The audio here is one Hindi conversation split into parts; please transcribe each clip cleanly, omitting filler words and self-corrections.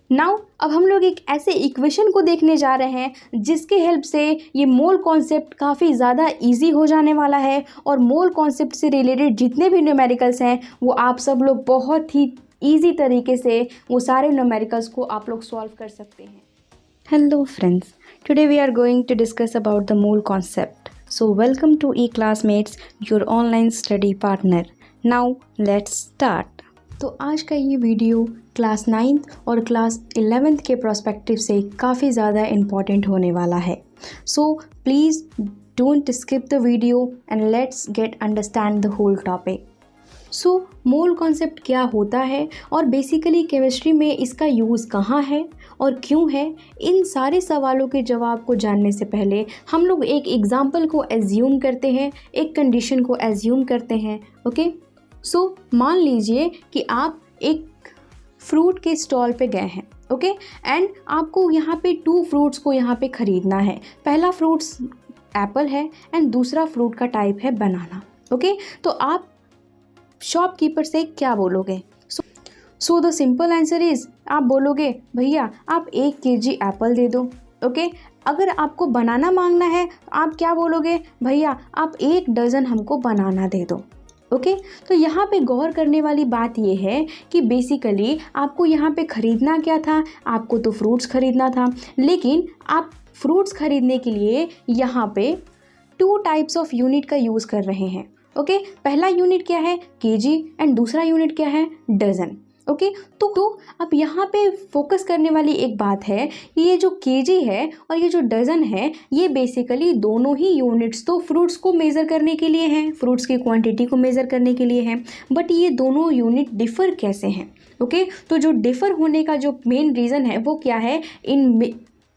नाउ अब हम लोग एक ऐसे इक्वेशन को देखने जा रहे हैं जिसके हेल्प से ये मोल कॉन्सेप्ट काफ़ी ज़्यादा इजी हो जाने वाला है और मोल कॉन्सेप्ट से रिलेटेड जितने भी न्यूमेरिकल्स हैं वो आप सब लोग बहुत ही इजी तरीके से वो सारे न्यूमेरिकल्स को आप लोग सॉल्व कर सकते हैं। Hello friends, today we are going to discuss about the mole concept. So welcome to E classmates, your online study partner. Now let's start. तो आज का ये वीडियो क्लास 9th और क्लास 11th के प्रोस्पेक्टिव से काफ़ी ज़्यादा इम्पॉर्टेंट होने वाला है। So please don't skip the video and let's get understand the whole topic. So mole concept क्या होता है और बेसिकली केमिस्ट्री में इसका यूज़ कहाँ है और क्यों है, इन सारे सवालों के जवाब को जानने से पहले हम लोग एक एग्जाम्पल को एज्यूम करते हैं, एक कंडीशन को एज्यूम करते हैं। ओके, सो मान लीजिए कि आप एक फ्रूट के स्टॉल पे गए हैं। ओके, एंड आपको यहाँ पे 2 फ्रूट्स को यहाँ पे ख़रीदना है। पहला फ्रूट्स एप्पल है एंड दूसरा फ्रूट का टाइप है बनाना। ओके, तो आप शॉपकीपर से क्या बोलोगे? So the simple answer is, आप बोलोगे भैया आप 1 kg एप्पल दे दो। ओके, अगर आपको बनाना मांगना है आप क्या बोलोगे? भैया आप 1 डज़न हमको बनाना दे दो। ओके, तो यहाँ पे गौर करने वाली बात ये है कि बेसिकली आपको यहाँ पे ख़रीदना क्या था? आपको तो फ्रूट्स ख़रीदना था, लेकिन आप फ्रूट्स ख़रीदने के लिए यहाँ पे 2 टाइप्स ऑफ यूनिट का यूज़ कर रहे हैं। ओके, पहला यूनिट क्या है? केजी, एंड दूसरा यूनिट क्या है? डज़न। ओके, तो अब यहाँ पे फोकस करने वाली एक बात है कि ये जो केजी है और ये जो डज़न है, ये बेसिकली दोनों ही यूनिट्स तो फ्रूट्स को मेज़र करने के लिए हैं, फ्रूट्स की क्वांटिटी को मेज़र करने के लिए हैं, बट ये दोनों यूनिट डिफ़र कैसे हैं? ओके, तो जो डिफ़र होने का जो मेन रीज़न है वो क्या है?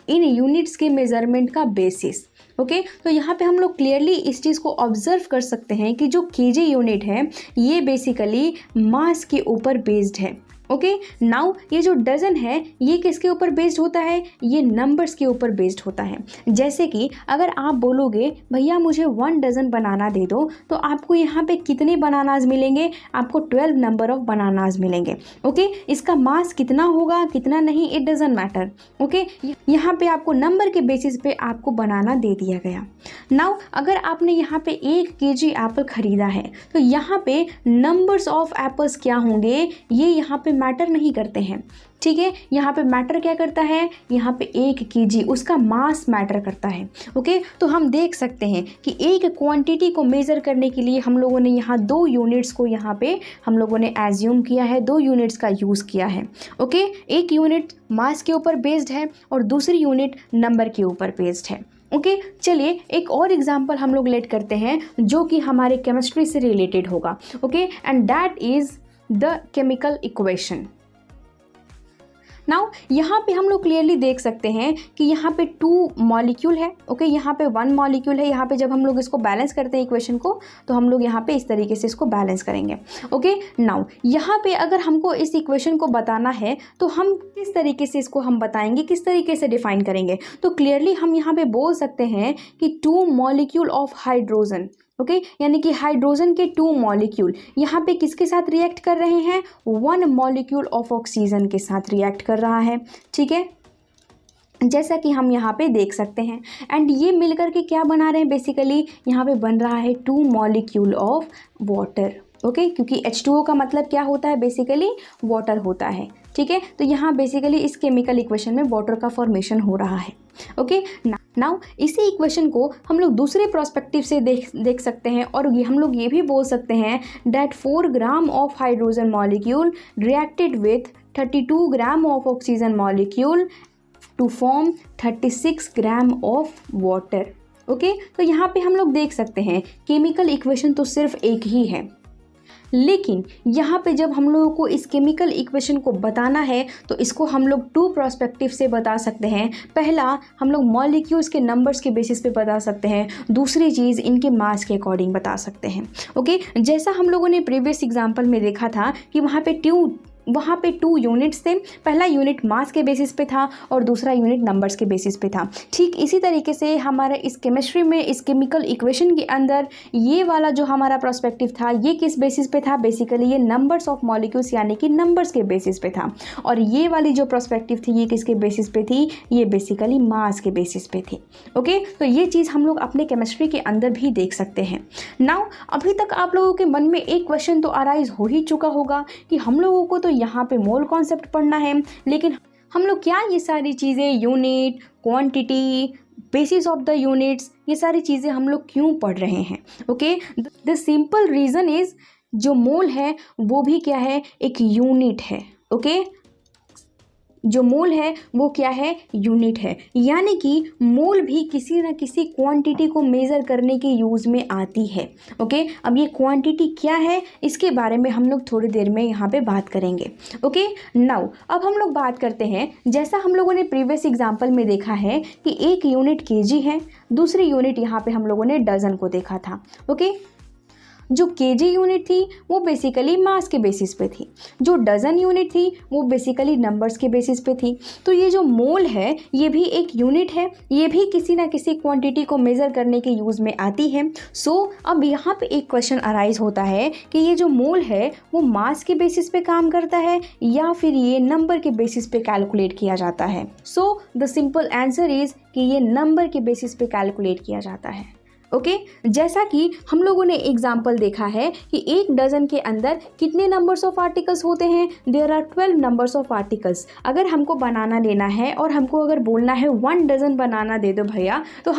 इन यूनिट्स के मेज़रमेंट का बेसिस। ओके, तो यहाँ पे हम लोग क्लियरली इस चीज़ को ऑब्जर्व कर सकते हैं कि जो केजी यूनिट है ये बेसिकली मास के ऊपर बेस्ड है। ओके, नाउ ये जो डज़न है ये किसके ऊपर बेस्ड होता है? ये नंबर्स के ऊपर बेस्ड होता है। जैसे कि अगर आप बोलोगे भैया मुझे 1 डज़न बनाना दे दो, तो आपको यहाँ पे कितने बनानाज मिलेंगे? आपको 12 नंबर ऑफ बनानाज मिलेंगे। ओके, इसका मास कितना होगा कितना नहीं, इट डज़ंट मैटर। ओके, यहाँ पे आपको नंबर के बेसिस पे आपको बनाना दे दिया गया। नाउ अगर आपने यहाँ पे 1 kg एप्पल ख़रीदा है तो यहाँ पे नंबर्स ऑफ एप्पल्स क्या होंगे ये यहाँ पे मैटर नहीं करते हैं। ठीक है, यहाँ पे मैटर क्या करता है? यहाँ पे 1 kg उसका मास मैटर करता है। ओके, तो हम देख सकते हैं कि एक क्वांटिटी को मेज़र करने के लिए हम लोगों ने यहाँ 2 यूनिट्स को यहाँ पे हम लोगों ने एज्यूम किया है, 2 यूनिट्स का यूज़ किया है। ओके, एक यूनिट मास के ऊपर बेस्ड है और दूसरी यूनिट नंबर के ऊपर बेस्ड है। ओके, चलिए एक और एग्जांपल हम लोग लेट करते हैं जो कि हमारे केमिस्ट्री से रिलेटेड होगा। Okay, and that is the chemical equation. Now यहाँ पे हम लोग क्लियरली देख सकते हैं कि यहाँ पे 2 मॉलिक्यूल है। ओके, यहाँ पे 1 मॉलिक्यूल है। यहाँ पे जब हम लोग इसको बैलेंस करते हैं इक्वेशन को, तो हम लोग यहाँ पे इस तरीके से इसको बैलेंस करेंगे। ओके, नाउ यहाँ पे अगर हमको इस इक्वेशन को बताना है तो हम किस तरीके से इसको हम बताएंगे, किस तरीके से डिफाइन करेंगे? तो क्लियरली हम यहाँ पे बोल सकते हैं कि 2 मॉलिक्यूल ऑफ हाइड्रोजन। ओके, यानी कि हाइड्रोजन के 2 मॉलिक्यूल यहाँ पे किसके साथ रिएक्ट कर रहे हैं? 1 मॉलिक्यूल ऑफ ऑक्सीजन के साथ रिएक्ट कर रहा है। ठीक है, जैसा कि हम यहाँ पे देख सकते हैं, एंड ये मिलकर के क्या बना रहे हैं? बेसिकली यहाँ पे बन रहा है 2 मॉलिक्यूल ऑफ वाटर। ओके, क्योंकि H2O का मतलब क्या होता है? बेसिकली वाटर होता है। ठीक है, तो यहाँ बेसिकली इस केमिकल इक्वेशन में वाटर का फॉर्मेशन हो रहा है। ओके, नाउ इसी इक्वेशन को हम लोग दूसरे प्रोस्पेक्टिव से देख सकते हैं और ये हम लोग ये भी बोल सकते हैं that 4 gram of hydrogen molecule reacted with 32 gram of oxygen molecule to form 36 gram of water. Okay, तो यहाँ पे हम लोग देख सकते हैं केमिकल इक्वेशन तो सिर्फ एक ही है, लेकिन यहाँ पे जब हम लोगों को इस केमिकल इक्वेशन को बताना है तो इसको हम लोग 2 पर्सपेक्टिव से बता सकते हैं। पहला, हम लोग मॉलिक्यूल्स के नंबर्स के बेसिस पे बता सकते हैं। दूसरी चीज़, इनके मास के अकॉर्डिंग बता सकते हैं। ओके, जैसा हम लोगों ने प्रीवियस एग्जांपल में देखा था कि वहाँ पे वहाँ पे 2 यूनिट्स थे। पहला यूनिट मास के बेसिस पे था और दूसरा यूनिट नंबर्स के बेसिस पे था। ठीक इसी तरीके से हमारे इस केमिस्ट्री में इस केमिकल इक्वेशन के अंदर ये वाला जो हमारा पर्सपेक्टिव था ये किस बेसिस पे था, बेसिकली ये नंबर्स ऑफ मॉलिक्यूल्स यानी कि नंबर्स के बेसिस पे था। और ये वाली जो पर्सपेक्टिव थी ये किसके बेसिस पे थी, ये बेसिकली मास के बेसिस पे थी। ओके, तो ये चीज़ हम लोग अपने केमिस्ट्री के अंदर भी देख सकते हैं। नाउ अभी तक आप लोगों के मन में एक क्वेश्चन तो अराइज हो ही चुका होगा कि हम लोगों को तो यहाँ पे मोल कॉन्सेप्ट पढ़ना है, लेकिन हम लोग क्या ये सारी चीज़ें unit, quantity, basis of the units, ये सारी चीज़ें हम लोग क्यों पढ़ रहे हैं। Okay, the simple reason is जो मोल है वो भी क्या है, एक यूनिट है। ओके, जो मोल है वो क्या है, यूनिट है। यानी कि मोल भी किसी न किसी क्वांटिटी को मेज़र करने के यूज़ में आती है। ओके, अब ये क्वांटिटी क्या है इसके बारे में हम लोग थोड़ी देर में यहाँ पे बात करेंगे। ओके, नाउ अब हम लोग बात करते हैं, जैसा हम लोगों ने प्रीवियस एग्जांपल में देखा है कि एक यूनिट केजी है, दूसरी यूनिट यहाँ पे हम लोगों ने डजन को देखा था। ओके, जो केजी यूनिट थी वो बेसिकली मास के बेसिस पे थी, जो डजन यूनिट थी वो बेसिकली नंबर्स के बेसिस पे थी। तो ये जो मोल है ये भी एक यूनिट है, ये भी किसी ना किसी क्वांटिटी को मेज़र करने के यूज़ में आती है। सो अब यहाँ पे एक क्वेश्चन अराइज होता है कि ये जो मोल है वो मास के बेसिस पे काम करता है या फिर ये नंबर के बेसिस पे कैलकुलेट किया जाता है। So the simple answer is कि ये नंबर के बेसिस पे कैलकुलेट किया जाता है। ओके, जैसा कि हम लोगों ने एग्जाम्पल देखा है कि एक डजन के अंदर कितने नंबर्स ऑफ आर्टिकल्स होते हैं, there are 12 numbers of articles. अगर हमको बनाना लेना है और हमको अगर बोलना है 1 डजन बनाना दे दो भैया, तो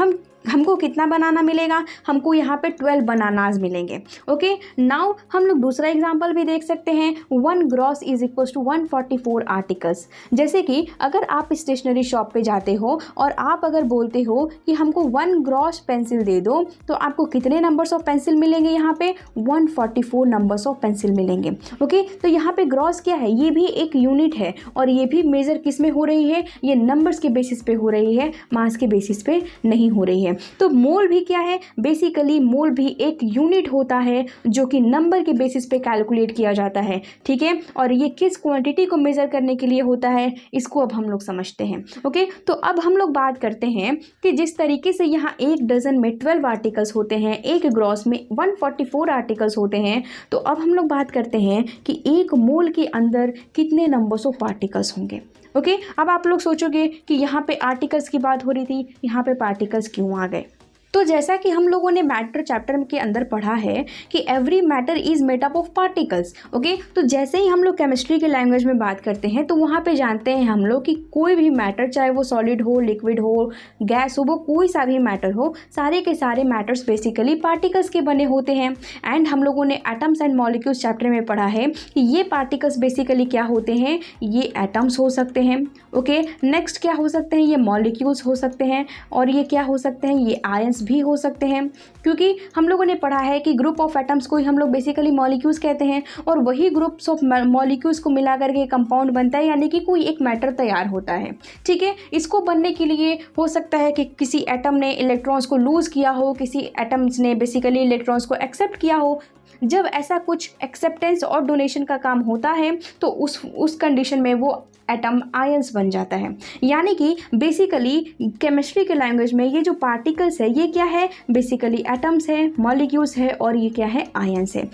हमको कितना बनाना मिलेगा, हमको यहाँ पे 12 बनानाज मिलेंगे। ओके, नाउ हम लोग दूसरा एग्जांपल भी देख सकते हैं, 1 gross is equal to 144 articles. जैसे कि अगर आप स्टेशनरी शॉप पे जाते हो और आप अगर बोलते हो कि हमको 1 ग्रॉस पेंसिल दे दो, तो आपको कितने नंबर्स ऑफ पेंसिल मिलेंगे, यहाँ पे 144 नंबर्स ऑफ पेंसिल मिलेंगे। ओके, तो यहाँ पे ग्रॉस क्या है, ये भी एक यूनिट है और ये भी मेजर किस में हो रही है, ये नंबर्स के बेसिस पे हो रही है, मास के बेसिस पे नहीं हो रही है। तो मोल भी क्या है, बेसिकली मोल भी एक यूनिट होता है जो कि नंबर के बेसिस पे कैलकुलेट किया जाता है। ठीक है, और ये किस क्वांटिटी को मेजर करने के लिए होता है इसको अब हम लोग समझते हैं। ओके, तो अब हम लोग बात करते हैं कि जिस तरीके से यहाँ एक डजन में 12 आर्टिकल्स होते हैं, एक ग्रॉस में 144 आर्टिकल्स होते हैं, तो अब हम लोग बात करते हैं कि एक मोल के अंदर कितने नंबर्स ऑफ पार्टिकल्स होंगे। ओके, अब आप लोग सोचोगे कि यहाँ पे आर्टिकल्स की बात हो रही थी, यहाँ पे पार्टिकल्स क्यों आ गए। तो जैसा कि हम लोगों ने मैटर चैप्टर के अंदर पढ़ा है कि every matter is made up of particles. Okay, तो जैसे ही हम लोग केमिस्ट्री के लैंग्वेज में बात करते हैं तो वहाँ पे जानते हैं हम लोग कि कोई भी मैटर, चाहे वो सॉलिड हो, लिक्विड हो, गैस हो, वो कोई सा भी मैटर हो, सारे के सारे मैटर्स बेसिकली पार्टिकल्स के बने होते हैं। एंड हम लोगों ने एटम्स एंड मॉलिक्यूल्स चैप्टर में पढ़ा है कि ये पार्टिकल्स बेसिकली क्या होते हैं, ये एटम्स हो सकते हैं। ओके, नेक्स्ट क्या हो सकते हैं, ये मॉलिक्यूल्स हो सकते हैं, और ये क्या हो सकते हैं, ये आयंस भी हो सकते हैं। क्योंकि हम लोगों ने पढ़ा है कि ग्रुप ऑफ एटम्स को ही हम लोग बेसिकली मॉलिक्यूल्स कहते हैं, और वही ग्रुप्स ऑफ मॉलिक्यूल्स को मिला करके कंपाउंड बनता है, यानी कि कोई एक मैटर तैयार होता है। ठीक है, इसको बनने के लिए हो सकता है कि किसी एटम ने इलेक्ट्रॉन्स को लूज़ किया हो, किसी एटम्स ने बेसिकली इलेक्ट्रॉन्स को एक्सेप्ट किया हो। जब ऐसा कुछ एक्सेप्टेंस और डोनेशन का काम होता है तो उस कंडीशन में वो एटम आयंस बन जाता है। यानी कि बेसिकली केमिस्ट्री के लैंग्वेज में ये जो पार्टिकल्स है ये क्या है, बेसिकली एटम्स है, मॉलिक्यूल्स है, और ये क्या है, आयंस है।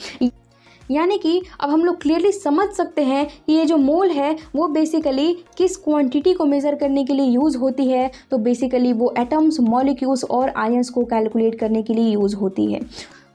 यानी कि अब हम लोग क्लियरली समझ सकते हैं कि ये जो मोल है वो बेसिकली किस क्वांटिटी को मेज़र करने के लिए यूज़ होती है, तो बेसिकली वो एटम्स, मॉलिक्यूल्स और आयंस को कैलकुलेट करने के लिए यूज़ होती है।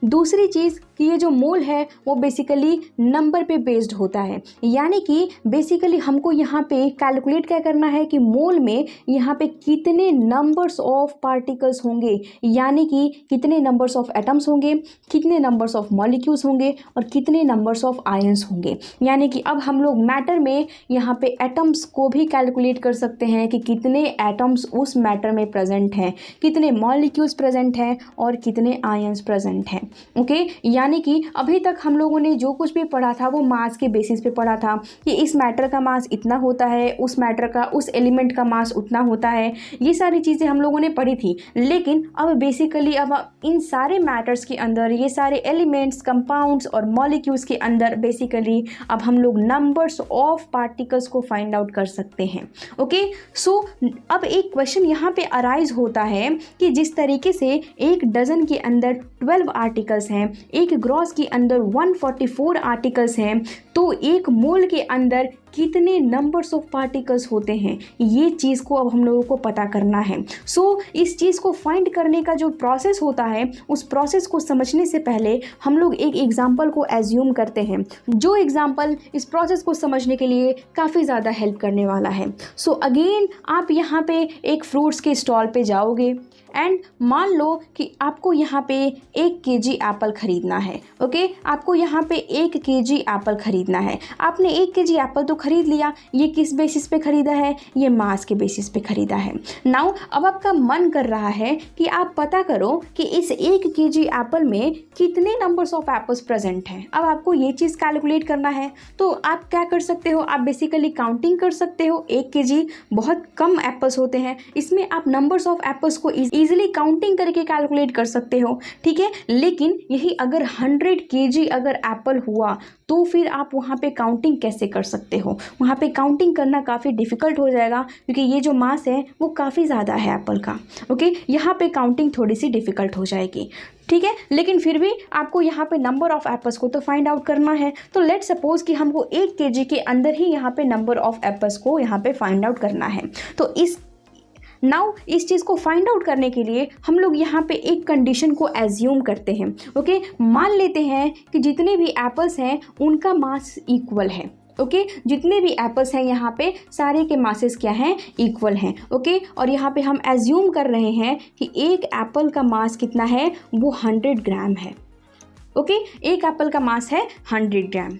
दूसरी चीज़ कि ये जो मोल है वो बेसिकली नंबर पे बेस्ड होता है। यानी कि बेसिकली हमको यहाँ पे कैलकुलेट क्या करना है कि मोल में यहाँ पे कितने नंबर्स ऑफ पार्टिकल्स होंगे, यानी कि कितने नंबर्स ऑफ एटम्स होंगे, कितने नंबर्स ऑफ मॉलिक्यूल्स होंगे, और कितने नंबर्स ऑफ आयंस होंगे। यानी कि अब हम लोग मैटर में यहाँ पे एटम्स को भी कैलकुलेट कर सकते हैं कि कितने एटम्स उस मैटर में प्रेजेंट हैं, कितने मॉलिक्यूल्स प्रेजेंट हैं, और कितने आयंस प्रेजेंट हैं। ओके, यानी कि अभी तक हम लोगों ने जो कुछ भी पढ़ा था वो मास के बेसिस पे पढ़ा था कि इस मैटर का मास इतना होता है, उस मैटर का, उस एलिमेंट का मास उतना होता है, ये सारी चीज़ें हम लोगों ने पढ़ी थी। लेकिन अब बेसिकली अब इन सारे मैटर्स के अंदर, ये सारे एलिमेंट्स, कंपाउंड्स और मॉलिक्यूल्स के अंदर बेसिकली अब हम लोग नंबर्स ऑफ पार्टिकल्स को फाइंड आउट कर सकते हैं। ओके, सो अब एक क्वेश्चन यहाँ पे अराइज होता है कि जिस तरीके से एक डजन के अंदर 12 आर्टिकल्स हैं, एक ग्रॉस के अंदर 144 आर्टिकल्स हैं, तो एक मोल के अंदर कितने नंबर्स ऑफ पार्टिकल्स होते हैं, ये चीज़ को अब हम लोगों को पता करना है। सो इस चीज़ को फाइंड करने का जो प्रोसेस होता है, उस प्रोसेस को समझने से पहले हम लोग एक एग्जांपल को एज्यूम करते हैं, जो एग्जांपल इस प्रोसेस को समझने के लिए काफ़ी ज़्यादा हेल्प करने वाला है। सो अगेन आप यहाँ पे एक फ्रूट्स के स्टॉल पे जाओगे एंड मान लो कि आपको यहाँ पे 1 kg एप्पल ख़रीदना है। ओके, आपको यहाँ पे 1 kg एप्पल ख़रीदना है। आपने 1 kg एप्पल तो ख़रीद लिया, ये किस बेसिस पे ख़रीदा है, ये मास के बेसिस पे ख़रीदा है। नाउ अब आपका मन कर रहा है कि आप पता करो कि इस 1 kg एप्पल में कितने नंबर्स ऑफ एप्पल्स प्रेजेंट हैं। अब आपको ये चीज़ कैलकुलेट करना है, तो आप क्या कर सकते हो, आप बेसिकली काउंटिंग कर सकते हो। 1 kg बहुत कम एप्पल्स होते हैं, इसमें आप नंबर्स ऑफ एप्पल्स को इजीली काउंटिंग करके कैलकुलेट कर सकते हो, ठीक है। लेकिन यही अगर 100 kg अगर एप्पल हुआ तो फिर आप वहाँ पे काउंटिंग कैसे कर सकते हो, वहाँ पे काउंटिंग करना काफ़ी डिफ़िकल्ट हो जाएगा, क्योंकि ये जो मास है वो काफ़ी ज़्यादा है एप्पल का। ओके, यहाँ पे काउंटिंग थोड़ी सी डिफ़िकल्ट हो जाएगी, ठीक है। लेकिन फिर भी आपको यहाँ पे नंबर ऑफ़ एप्पल्स को तो फाइंड आउट करना है। तो लेट सपोज कि हमको 1 kg के अंदर ही यहाँ पे नंबर ऑफ़ एप्पल्स को यहाँ पे फाइंड आउट करना है। तो इस चीज़ को फाइंड आउट करने के लिए हम लोग यहाँ पे एक कंडीशन को एज्यूम करते हैं। ओके, मान लेते हैं कि जितने भी एप्पल्स हैं उनका मास इक्वल है। ओके, जितने भी एप्पल्स हैं यहाँ पे सारे के मासेस क्या हैं, इक्वल हैं। ओके, और यहाँ पे हम एज्यूम कर रहे हैं कि एक एप्पल का मास कितना है, वो 100 ग्राम है। ओके, एक एप्पल का मास है 100 ग्राम।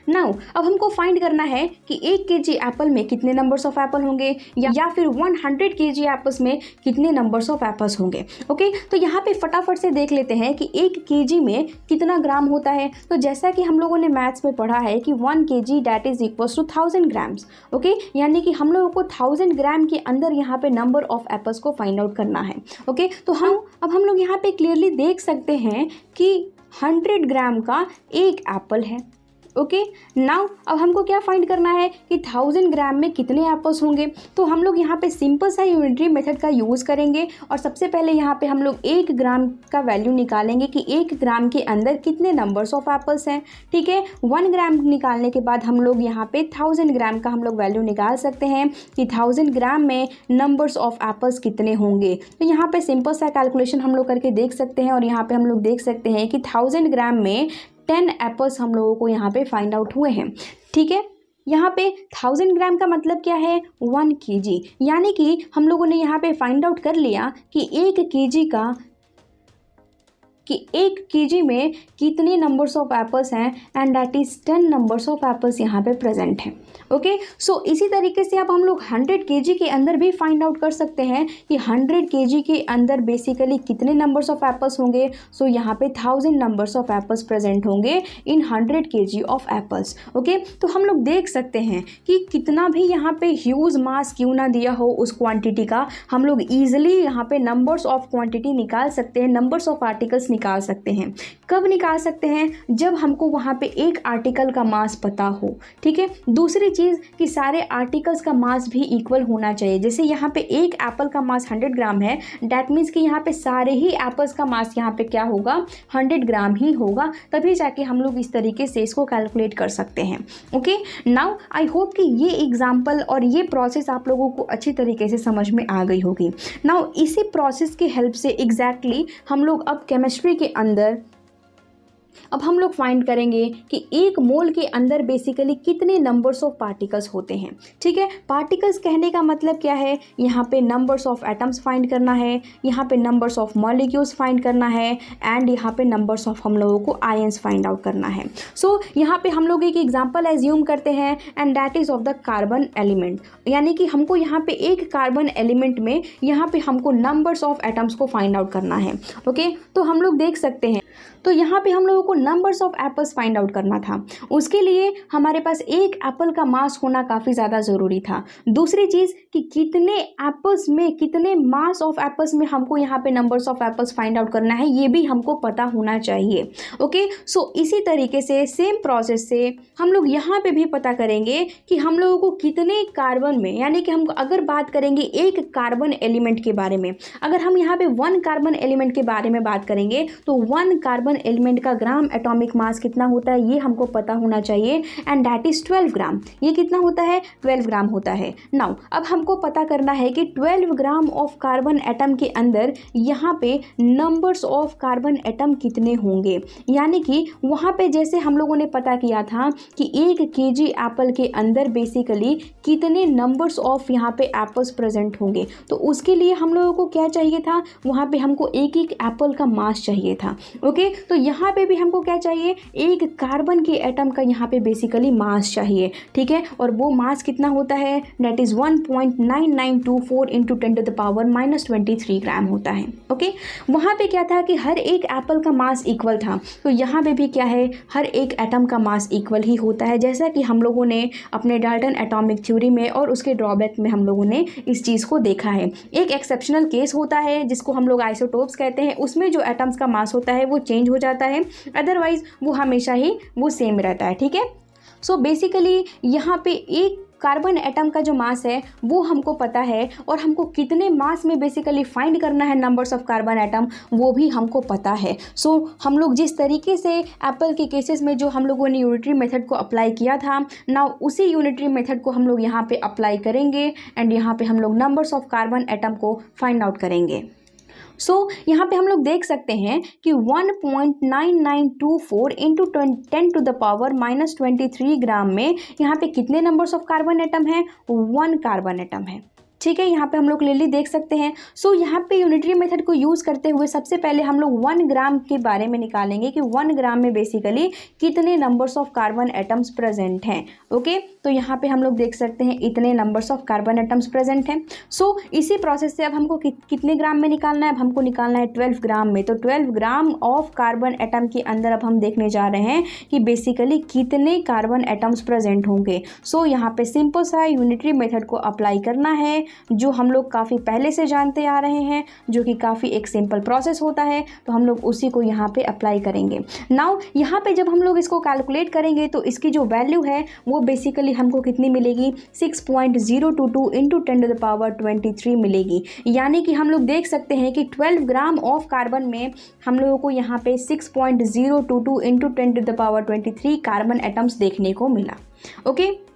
नाउ अब हमको फाइंड करना है कि 1 kg एप्पल में कितने नंबर्स ऑफ एप्पल होंगे, या फिर 100 kg एप्पल्स में कितने नंबर्स ऑफ एप्पल्स होंगे। ओके, तो यहाँ पे फटाफट से देख लेते हैं कि 1 kg में कितना ग्राम होता है। तो जैसा कि हम लोगों ने मैथ्स में पढ़ा है कि 1 kg that is equals to 1000 grams. Okay, यानी कि हम लोगों को 1000 ग्राम के अंदर यहाँ पे नंबर ऑफ एप्पल्स को फाइंड आउट करना है। ओके, तो हम लोग यहाँ पे क्लियरली देख सकते हैं कि 100 ग्राम का एक एप्पल है। ओके, नाउ अब हमको क्या फाइंड करना है कि 1000 ग्राम में कितने एप्पल्स होंगे। तो हम लोग यहाँ पे सिंपल सा यूनिटरी मेथड का यूज़ करेंगे और सबसे पहले यहाँ पे हम लोग 1 ग्राम का वैल्यू निकालेंगे कि 1 ग्राम के अंदर कितने नंबर्स ऑफ एप्पल्स हैं, ठीक है। 1 ग्राम निकालने के बाद हम लोग यहाँ पे 1000 ग्राम का हम लोग वैल्यू निकाल सकते हैं कि 1000 ग्राम में नंबर्स ऑफ एप्पल्स कितने होंगे। तो यहाँ पे सिंपल सा कैलकुलेशन हम लोग करके देख सकते हैं और यहाँ पे हम लोग देख सकते हैं कि 1000 ग्राम में 10 एप्पल्स हम लोगों को यहाँ पे फाइंड आउट हुए हैं, ठीक है। यहाँ पे 1000 ग्राम का मतलब क्या है, 1 kg, यानी कि हम लोगों ने यहाँ पे फाइंड आउट कर लिया कि 1 kg में कितने नंबर्स ऑफ एप्पल्स हैं, and that is 10 numbers of apples यहाँ पे प्रेजेंट हैं। ओके, सो इसी तरीके से अब हम लोग 100 kg के अंदर भी फाइंड आउट कर सकते हैं कि 100 kg के अंदर बेसिकली कितने नंबर्स ऑफ एप्पल्स होंगे। सो यहाँ पे 1000 नंबर्स ऑफ एप्पल्स प्रेजेंट होंगे इन 100 kg ऑफ एप्पल्स। ओके, तो हम लोग देख सकते हैं कि कितना भी यहाँ पे ह्यूज मास क्यों ना दिया हो उस क्वांटिटी का, हम लोग ईजिली यहाँ पे नंबर्स ऑफ क्वांटिटी निकाल सकते हैं, नंबर्स ऑफ आर्टिकल्स निकाल सकते हैं। कब निकाल सकते हैं, जब हमको वहाँ पे एक आर्टिकल का मास पता हो, ठीक है। दूसरी चीज़ कि सारे आर्टिकल्स का मास भी इक्वल होना चाहिए। जैसे यहाँ पे एक एप्पल का मास 100 ग्राम है, डैट मीन्स कि यहाँ पे सारे ही एप्पल्स का मास यहाँ पे क्या होगा, 100 ग्राम ही होगा, तभी जाके हम लोग इस तरीके से इसको कैलकुलेट कर सकते हैं। ओके, नाउ आई होप कि ये एग्जाम्पल और ये प्रोसेस आप लोगों को अच्छी तरीके से समझ में आ गई होगी। नाउ इसी प्रोसेस की हेल्प से एग्जैक्टली हम लोग अब केमिस्ट्री के अंदर अब हम लोग फाइंड करेंगे कि एक मोल के अंदर बेसिकली कितने नंबर्स ऑफ पार्टिकल्स होते हैं, ठीक है। पार्टिकल्स कहने का मतलब क्या है, यहाँ पे नंबर्स ऑफ एटम्स फाइंड करना है, यहाँ पे नंबर्स ऑफ मॉलिक्यूल्स फाइंड करना है, एंड यहाँ पे नंबर्स ऑफ हम लोगों को आयंस फाइंड आउट करना है। सो यहाँ पे हम लोग एक एग्जाम्पल एज्यूम करते हैं, and that is of the carbon element, यानी कि हमको यहाँ पे एक कार्बन एलिमेंट में यहाँ पे हमको नंबर्स ऑफ एटम्स को फाइंड आउट करना है। ओके, तो हम लोग देख सकते हैं तो यहाँ पे हम लोगों को numbers of apples find out करना था। उसके लिए हमारे पास एक एप्पल का मास होना काफ़ी ज़्यादा ज़रूरी था। दूसरी चीज़ कि कितने एप्पल्स में, कितने मास ऑफ एप्पल्स में हमको यहाँ पे numbers of apples find out करना है, ये भी हमको पता होना चाहिए। ओके, सो इसी तरीके से सेम प्रोसेस से हम लोग यहाँ पे भी पता करेंगे कि हम लोगों को कितने कार्बन में, यानी कि हम अगर बात करेंगे एक कार्बन एलिमेंट के बारे में, अगर हम यहाँ पे 1 कार्बन एलिमेंट के बारे में बात करेंगे तो 1 कार्बन एलिमेंट का ग्राम एटॉमिक मास कितना होता है ये हमको पता होना चाहिए, एंड दैट इज 12 ग्राम। ये कितना होता है? 12 ग्राम होता है। नाउ अब हमको पता करना है कि 12 ग्राम ऑफ कार्बन एटम के अंदर यहाँ पे नंबर्स ऑफ कार्बन एटम कितने होंगे, यानी कि वहाँ पे जैसे हम लोगों ने पता किया था कि 1 kg एप्पल के अंदर बेसिकली कितने नंबर्स ऑफ यहाँ पे एप्पल्स प्रेजेंट होंगे, तो उसके लिए हम लोगों को क्या चाहिए था, वहाँ पे हमको एक एक एप्पल का मास चाहिए था। ओके, तो यहाँ पे भी हमको क्या चाहिए, एक कार्बन के एटम का यहाँ पे बेसिकली मास चाहिए, ठीक है, और वो मास कितना होता है, दैट इज़ 1.9924 इंटू 10⁻⁻23 ग्राम होता है। ओके, वहाँ पे क्या था कि हर एक एप्पल का मास इक्वल था, तो यहाँ पे भी क्या है, हर एक एटम का मास इक्वल ही होता है, जैसा कि हम लोगों ने अपने डाल्टन एटॉमिक थ्योरी में और उसके ड्रॉबैक में हम लोगों ने इस चीज़ को देखा है। एक एक्सेप्शनल केस होता है जिसको हम लोग आइसोटोप्स कहते हैं, उसमें जो एटम्स का मास होता है वो चेंज हो जाता है, अदरवाइज वो हमेशा ही वो सेम रहता है, ठीक है। सो बेसिकली यहाँ पे एक कार्बन एटम का जो मास है वो हमको पता है, और हमको कितने मास में बेसिकली फाइंड करना है नंबर्स ऑफ कार्बन एटम वो भी हमको पता है। सो हम लोग जिस तरीके से एप्पल के केसेस में जो हम लोगों ने यूनिटरी मेथड को अप्लाई किया था, ना उसी यूनिटरी मेथड को हम लोग यहाँ पे अप्लाई करेंगे, एंड यहाँ पे हम लोग नंबर्स ऑफ कार्बन एटम को फाइंड आउट करेंगे। सो यहाँ पे हम लोग देख सकते हैं कि 1.9924 इंटू 10⁻⁻23 ग्राम में यहाँ पे कितने नंबर्स ऑफ कार्बन एटम है, 1 कार्बन एटम है, ठीक है। यहाँ पे हम लोग क्लियरली देख सकते हैं। सो यहाँ पे यूनिटरी मेथड को यूज़ करते हुए सबसे पहले हम लोग 1 ग्राम के बारे में निकालेंगे कि 1 ग्राम में बेसिकली कितने numbers of carbon atoms present हैं। ओके, तो यहाँ पे हम लोग देख सकते हैं इतने numbers of carbon atoms present हैं। सो इसी प्रोसेस से अब हमको कितने ग्राम में निकालना है, अब हमको निकालना है 12 ग्राम में। तो 12 ग्राम ऑफ कार्बन एटम के अंदर अब हम देखने जा रहे हैं कि बेसिकली कितने कार्बन एटम्स प्रेजेंट होंगे। सो यहाँ पे सिंपल सा यूनिटरी मेथड को अप्लाई करना है, जो हम लोग काफ़ी पहले से जानते आ रहे हैं, जो कि काफ़ी एक सिंपल प्रोसेस होता है, तो हम लोग उसी को यहाँ पे अप्लाई करेंगे। नाउ यहाँ पे जब हम लोग इसको कैलकुलेट करेंगे तो इसकी जो वैल्यू है वो बेसिकली हमको कितनी मिलेगी, 6.022 इंटू 10⁻23 मिलेगी। यानी कि हम लोग देख सकते हैं कि 12 ग्राम ऑफ कार्बन में हम लोगों को यहाँ पे 6.022 इंटू 10⁻23 कार्बन एटम्स देखने को मिला। ओके,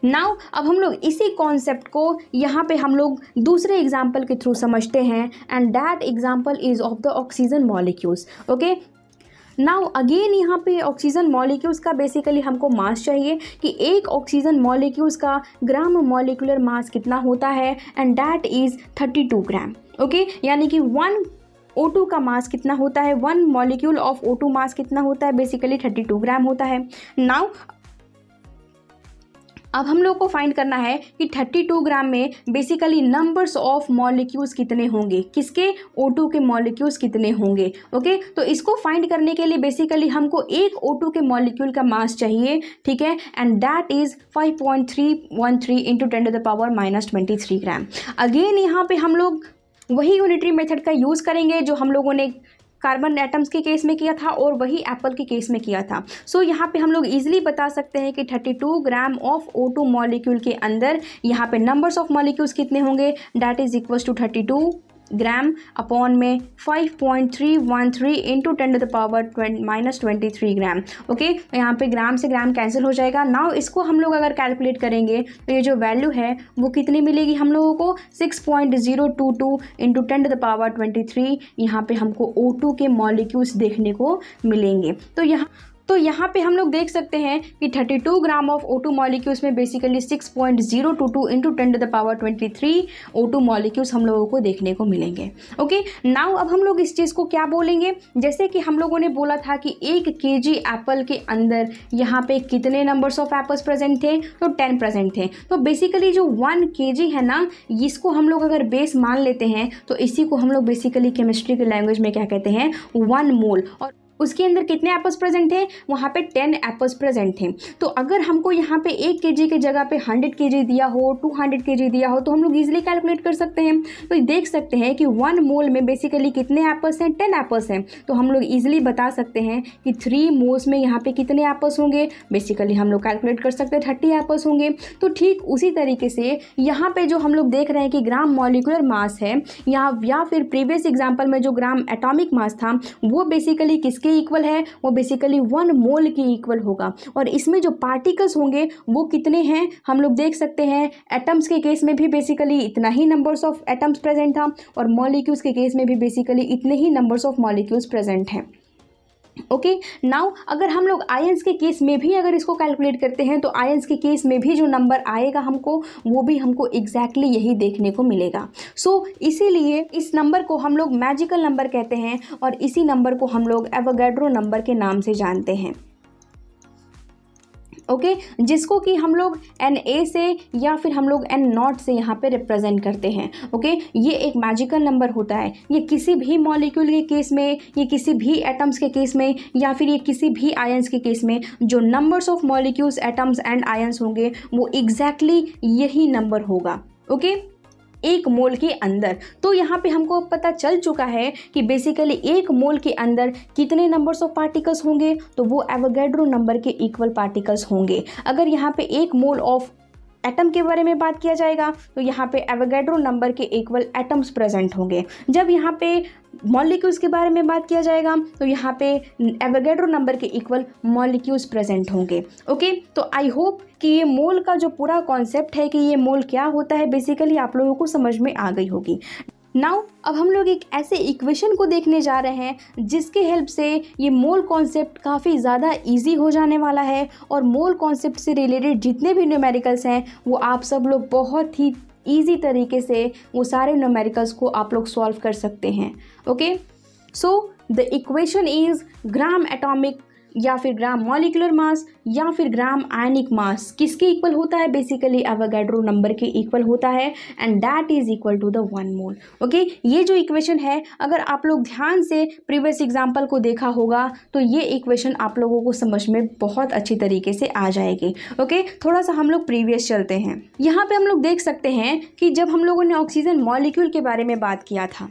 नाउ अब हम लोग इसी कॉन्सेप्ट को यहाँ पे हम लोग दूसरे एग्जाम्पल के थ्रू समझते हैं, and that example is of the oxygen molecules. Okay, now again यहाँ पे ऑक्सीजन मॉलिक्यूल्स का बेसिकली हमको मास चाहिए कि एक ऑक्सीजन मॉलिक्यूल्स का ग्राम मॉलिक्यूलर मास कितना होता है, and that is 32 gram. Okay, यानी कि 1 O2 का मास कितना होता है, 1 मॉलिक्यूल ऑफ O2 मास कितना होता है, बेसिकली 32 ग्राम होता है। नाउ अब हम लोग को फाइंड करना है कि 32 ग्राम में बेसिकली नंबर्स ऑफ मॉलिक्यूल्स कितने होंगे, किसके, O2 के मॉलिक्यूल्स कितने होंगे। ओके, तो इसको फाइंड करने के लिए बेसिकली हमको एक O2 के मॉलिक्यूल का मास चाहिए, ठीक है, and that is 5.313 into 10⁻⁻23 gram. Again यहाँ पे हम लोग वही यूनिटरी मेथड का यूज़ करेंगे जो हम लोगों ने कार्बन एटम्स के केस में किया था और वही एप्पल के केस में किया था। सो यहाँ पे हम लोग इजीली बता सकते हैं कि 32 ग्राम ऑफ O2 मॉलिक्यूल के अंदर यहाँ पे नंबर्स ऑफ मॉलिक्यूल्स कितने होंगे, that is equals to 32 gram upon में 5.313 इंटू 10⁻⁻23 ग्राम। ओके, यहाँ पे ग्राम से ग्राम कैंसिल हो जाएगा। नाउ इसको हम लोग अगर कैलकुलेट करेंगे तो ये जो वैल्यू है वो कितनी मिलेगी हम लोगों को, 6.022 इंटू 10⁻23। यहाँ पे हमको O2 के मॉलिक्यूल्स देखने को मिलेंगे। तो यहाँ तो यहाँ पे हम लोग देख सकते हैं कि 32 ग्राम ऑफ O2 मॉलिक्यूल्स में बेसिकली 6.022 इंटू 10⁻23 O2 मॉलिक्यूल्स हम लोगों को देखने को मिलेंगे। ओके, नाउ अब हम लोग इस चीज़ को क्या बोलेंगे, जैसे कि हम लोगों ने बोला था कि 1 kg एप्पल के अंदर यहाँ पे कितने नंबर्स ऑफ एप्पल्स प्रेजेंट थे, तो 10 प्रेजेंट थे। तो बेसिकली जो 1 kg है ना, इसको हम लोग अगर बेस मान लेते हैं तो इसी को हम लोग बेसिकली केमिस्ट्री की लैंग्वेज में क्या कहते हैं, 1 मोल। और उसके अंदर कितने एप्पल्स प्रेजेंट थे, वहाँ पे 10 एप्पल्स प्रेजेंट थे। तो अगर हमको यहाँ पे 1 kg के जगह पे 100 kg दिया हो, 200 kg दिया हो, तो हम लोग इजीली कैलकुलेट कर सकते हैं। तो देख सकते हैं कि 1 मोल में बेसिकली कितने एप्पल्स हैं, 10 एप्पल्स हैं। तो हम लोग इजीली बता सकते हैं कि 3 मोल्स में यहाँ पे कितने एप्पल्स होंगे, बेसिकली हम लोग कैलकुलेट कर सकते हैं 30 एप्पल्स होंगे। तो ठीक उसी तरीके से यहाँ पे जो हम लोग देख रहे हैं कि ग्राम मॉलिक्यूलर मास है या फिर प्रीवियस एग्जाम्पल में जो ग्राम एटॉमिक मास था वो बेसिकली किसके इक्वल है, वो बेसिकली 1 मोल के इक्वल होगा। और इसमें जो पार्टिकल्स होंगे वो कितने हैं, हम लोग देख सकते हैं एटम्स के केस में भी बेसिकली इतना ही नंबर्स ऑफ एटम्स प्रेजेंट था और मॉलिक्यूल्स के केस में भी बेसिकली इतने ही नंबर्स ऑफ मॉलिक्यूल्स प्रेजेंट हैं। ओके, नाउ अगर हम लोग आयंस के केस में भी अगर इसको कैलकुलेट करते हैं तो आयंस के केस में भी जो नंबर आएगा हमको वो भी हमको एग्जैक्टली यही देखने को मिलेगा। सो इसीलिए इस नंबर को हम लोग मैजिकल नंबर कहते हैं और इसी नंबर को हम लोग एवोगैड्रो नंबर के नाम से जानते हैं। ओके, जिसको कि हम लोग Na से या फिर हम लोग N0 से यहाँ पे रिप्रेजेंट करते हैं। ओके, ये एक मैजिकल नंबर होता है। ये किसी भी मॉलिक्यूल के केस में, ये किसी भी एटम्स के केस में या फिर ये किसी भी आयंस के केस में जो numbers of molecules, atoms and ions होंगे वो एग्जैक्टली यही नंबर होगा। ओके, 1 मोल के अंदर। तो यहाँ पे हमको पता चल चुका है कि बेसिकली 1 मोल के अंदर कितने नंबर्स ऑफ पार्टिकल्स होंगे, तो वो एवोगैड्रो नंबर के इक्वल पार्टिकल्स होंगे। अगर यहाँ पे 1 मोल ऑफ एटम के बारे में बात किया जाएगा तो यहाँ पे एवोगैड्रो नंबर के इक्वल एटम्स प्रेजेंट होंगे। जब यहाँ पे मॉलिक्यूल्स के बारे में बात किया जाएगा तो यहाँ पे एवोगैड्रो नंबर के इक्वल मॉलिक्यूल्स प्रेजेंट होंगे। ओके, तो आई होप कि ये मोल का जो पूरा कॉन्सेप्ट है कि ये मोल क्या होता है बेसिकली आप लोगों को समझ में आ गई होगी। नाउ अब हम लोग एक ऐसे इक्वेशन को देखने जा रहे हैं जिसके हेल्प से ये मोल कॉन्सेप्ट काफ़ी ज़्यादा इजी हो जाने वाला है और मोल कॉन्सेप्ट से रिलेटेड जितने भी न्यूमेरिकल्स हैं वो आप सब लोग बहुत ही ईजी तरीके से वो सारे न्यूमेरिकल्स को आप लोग सॉल्व कर सकते हैं। Okay, so the equation is gram atomic या फिर ग्राम मॉलिक्यूलर मास या फिर ग्राम आयनिक मास किसके इक्वल होता है, बेसिकली एवोगैड्रो नंबर के इक्वल होता है and that is equal to the 1 mole. Okay, ये जो इक्वेशन है अगर आप लोग ध्यान से प्रीवियस एग्जांपल को देखा होगा तो ये इक्वेशन आप लोगों को समझ में बहुत अच्छी तरीके से आ जाएगी। ओके, थोड़ा सा हम लोग प्रीवियस चलते हैं। यहाँ पे हम लोग देख सकते हैं कि जब हम लोगों ने ऑक्सीजन मॉलिक्यूल के बारे में बात किया था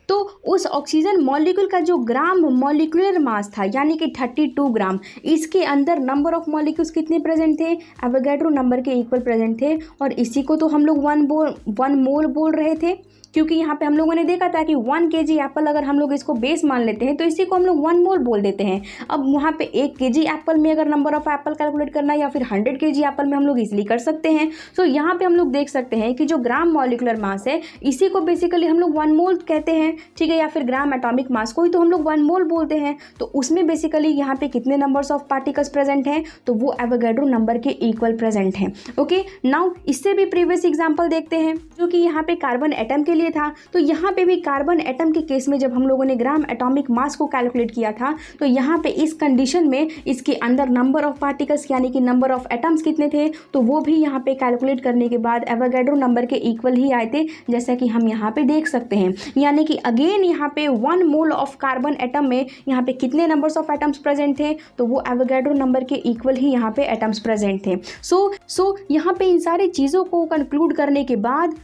तो उस ऑक्सीजन मॉलिक्यूल का जो ग्राम मॉलिक्यूलर मास था यानी कि 32 ग्राम, इसके अंदर नंबर ऑफ मॉलिक्यूल्स कितने प्रेजेंट थे, एवोगैड्रो नंबर के इक्वल प्रेजेंट थे। और इसी को तो हम लोग 1 मोल बोल रहे थे क्योंकि यहाँ पे हम लोगों ने देखा था कि 1 kg एप्पल अगर हम लोग इसको बेस मान लेते हैं तो इसी को हम लोग 1 मोल बोल देते हैं। अब वहाँ पे 1 kg एप्पल में अगर नंबर ऑफ एप्पल कैलकुलेट करना है या फिर 100 kg एप्पल में हम लोग इजीली कर सकते हैं। सो यहाँ पे हम लोग देख सकते हैं कि जो ग्राम मॉलिक्यूलर मास है इसी को बेसिकली हम लोग 1 मोल कहते हैं, ठीक है, या फिर ग्राम एटॉमिक मास को ही तो हम लोग 1 मोल बोलते हैं। तो उसमें बेसिकली यहाँ पे कितने नंबर्स ऑफ पार्टिकल्स प्रेजेंट हैं, तो वो एवोगैड्रो नंबर के इक्वल प्रेजेंट हैं। ओके, नाउ इससे भी प्रीवियस एग्जाम्पल देखते हैं जो कि यहाँ पे कार्बन एटम के लिए था। तो यहाँ पे भी कार्बन एटम के केस में जब हम लोगों ने ग्राम एटॉमिक मास को कैलकुलेट किया था तो यहाँ पे इस कंडीशन में इसके अंदर नंबर ऑफ पार्टिकल्स यानी कि नंबर ऑफ एटम्स कितने थे, तो वो भी यहाँ पे कैलकुलेट करने के बाद एवोगैड्रो नंबर के इक्वल ही आए थे, जैसा कि हम यहाँ पे देख सकते हैं। यानी कि अगेन यहाँ पे 1 मोल ऑफ कार्बन एटम में यहाँ पे कितने नंबर्स ऑफ एटम्स प्रेजेंट थे, तो वो एवोगैड्रो नंबर के इक्वल ही यहाँ पे एटम्स प्रेजेंट थे। सो यहाँ पे इन सारी चीज़ों को कंक्लूड करने के बाद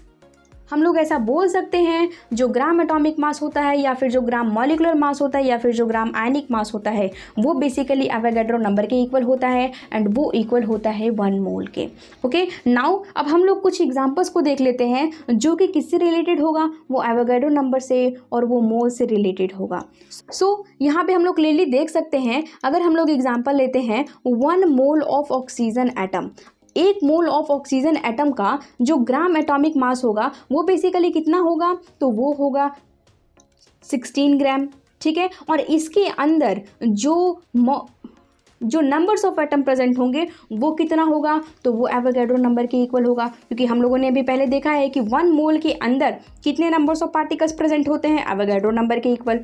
हम लोग ऐसा बोल सकते हैं जो ग्राम एटॉमिक मास होता है या फिर जो ग्राम मॉलिक्यूलर मास होता है या फिर जो ग्राम आयनिक मास होता है वो बेसिकली एवोगैड्रो नंबर के इक्वल होता है एंड वो इक्वल होता है 1 मोल के। ओके, नाउ अब हम लोग कुछ एग्जांपल्स को देख लेते हैं जो कि किससे रिलेटेड होगा, वो एवोगैड्रो नंबर से और वो मोल से रिलेटेड होगा। सो यहाँ पे हम लोग क्लियरली देख सकते हैं, अगर हम लोग एग्जाम्पल लेते हैं 1 mole of oxygen atom, 1 mole of oxygen atom का जो ग्राम एटॉमिक मास होगा वो बेसिकली कितना होगा, तो वो होगा 16 ग्राम, ठीक है। और इसके अंदर जो जो नंबर्स ऑफ एटम प्रेजेंट होंगे वो कितना होगा, तो वो एवोगैड्रो नंबर के इक्वल होगा, क्योंकि हम लोगों ने अभी पहले देखा है कि 1 मोल के अंदर कितने नंबर्स ऑफ पार्टिकल्स प्रेजेंट होते हैं, एवोगैड्रो नंबर के इक्वल।